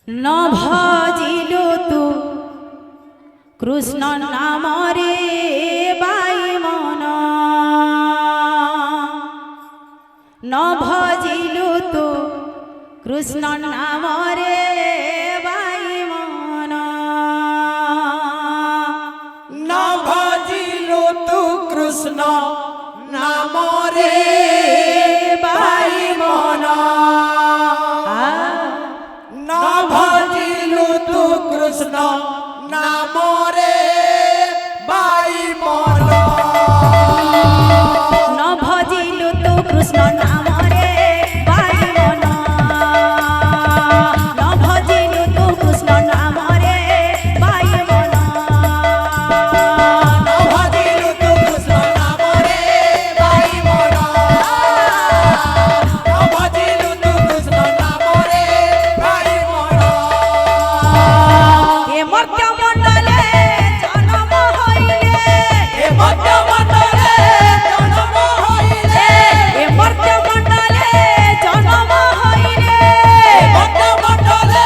ন ভজিলু তু কৃষ্ণ নামরে বাই মন ন ভজিলু তু কৃষ্ণ নামরে বাই মন ন ভজিলু তু কৃষ্ণ নামরে বাই মন ন ভজিলু তু কৃষ্ণ নামরে বাই মন ন ভজিলু তু কৃষ্ণ নামরে বাই মন ন ভজিলু তু কৃষ্ণ নামরে বাই মন ন ভজিলু তু কৃষ্ণ নামরে বাই মন ন ভজিলু তু কৃষ্ণ নামরে বাই মন এ মর্ত্য মণ্ডলে জন্ম হইলে এ মর্ত্য মণ্ডলে জন্ম হইলে এ মর্ত্য মণ্ডলে জন্ম হইলে মর্ত্য মণ্ডলে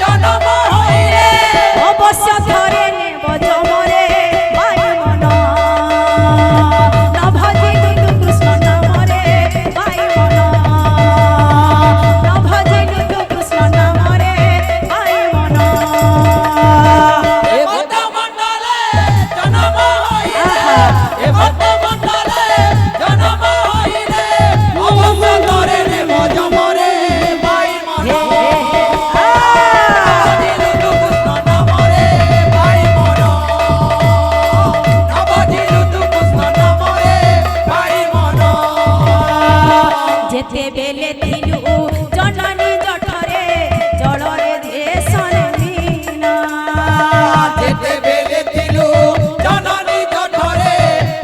জন্ম হইলে অবশ্য ধরে নেব জমরে বাই মন ন ভজিলু তু কৃষ্ণ নামরে বাই মন ন ভজিলু তু কৃষ্ণ নামরে বাই মন এ মর্ত্য মণ্ডলে জন্ম হইলে এ মর্ত্য মণ্ডলে জন্ম হইলে অবশ্য ধরে নেব জমরে বাই মন ভজিলু তু কৃষ্ণ নামরে বাই মন ন ভজিলু তু কৃষ্ণ নামরে বাই মন যেতে বেলে দিলু জননী জঠরে জলরে দেশনে মিনা যেতে বেলে দিলু জননী জঠরে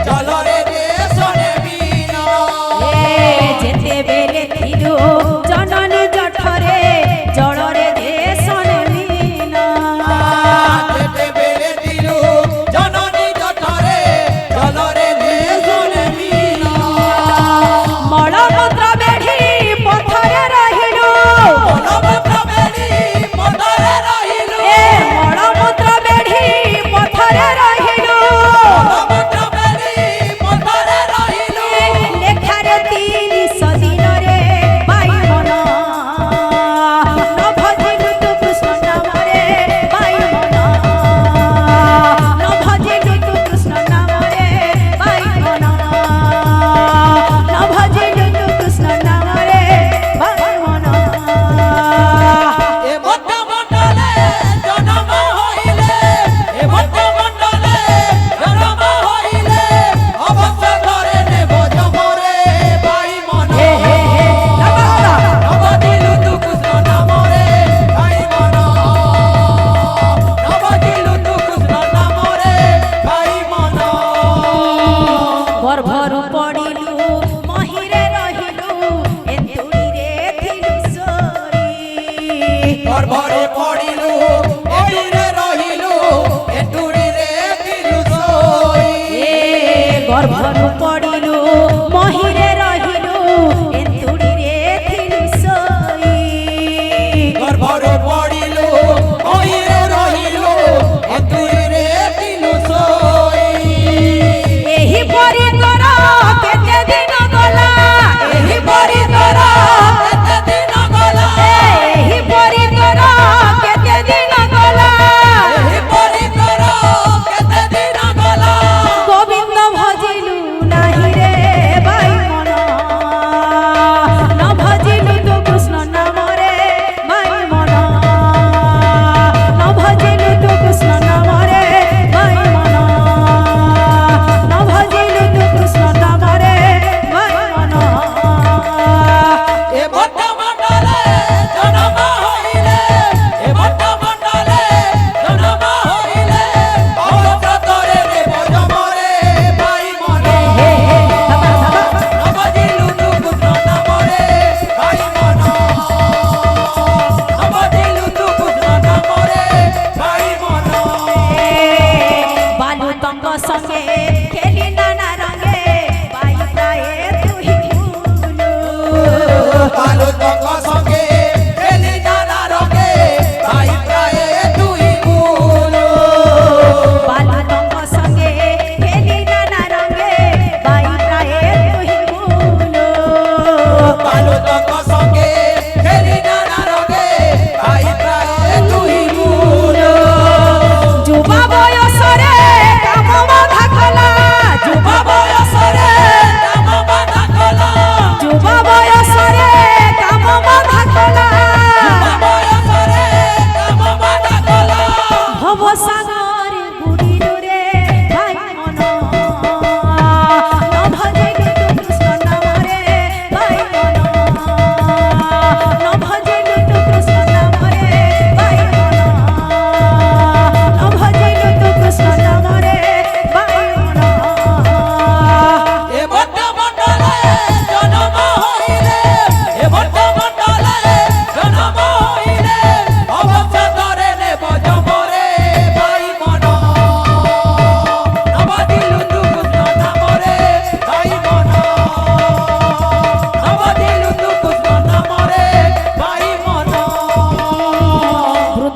জলরে দেশনে বিনা যেতে বেলে দিলু জননী জঠরে জলরে দেশনে মিনা যেতে বেলে দিলু জননী জঠরে জলরে দেশনে বিনা মলমূত্র বেঢ়ি পথরে রহিলু মলমূত্র বেলি পথরে রহিলু এ মলমূত্র বেঢ়ি পথরে রহিলু মলমূত্র বেলি পথরে রহিলু লেখারে 300 দিনরে বাই মন ন ভজিলু তু কৃষ্ণ নামরে বাই মন ন ভজিলু তু কৃষ্ণ নামরে বাই মন ন ভজিলু তু কৃষ্ণ নামরে বাই মন এ মধ্য মণ্ডলে জন্ম হইলে এ মধ্য মণ্ডলে জন্ম হইলে অবশ্য ধরে নেব জমরে বাই মন নবদিলু তু কৃষ্ণ নামরে বাই মন নবদিলু তু কৃষ্ণ নামরে বাই মন গর্ভরু পড়িলু মহিরে রহিলু এতুড়িরে থিলু সরি গর্ভরে পড়িলু এটুরে রহিলু এটুরিরে দিলু সই এ গর্ভরু পড়িলু মহিরে রহিলু এতুড়িরে থিলু সই গর্ভরে পড়িলু ওইরে রহিলু এতুইরে দিলু সই এহি পরি তোর কেতে দিন গলা এহি পরি তোর কেতে দিন গলা এহি পরি তোর কেতে দিন গলা এহি পরি তোর কেতে দিন গলা গোবিন্দ ভজিলু না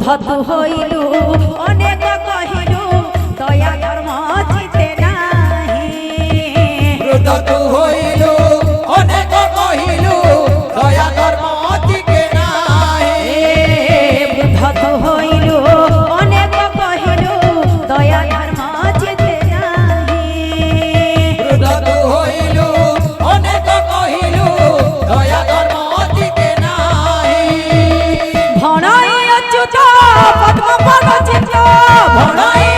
তু হইলু অনেক কহিলু দয়া ধর্ম চিতে নাহি বৃদ্ধ তু হইলু অনেক কহিলু দয়া ধর্ম টিকে নাহি বৃদ্ধ তু হইলু অনেক কহিলু দয়া ধর্ম চিতে নাহি বৃদ্ধ তু হইলু অনেক কহিলু দয়া ধর্ম টিকে নাহি ভণই অচ্যুত পদ্ম পদ চিত্ত ভণই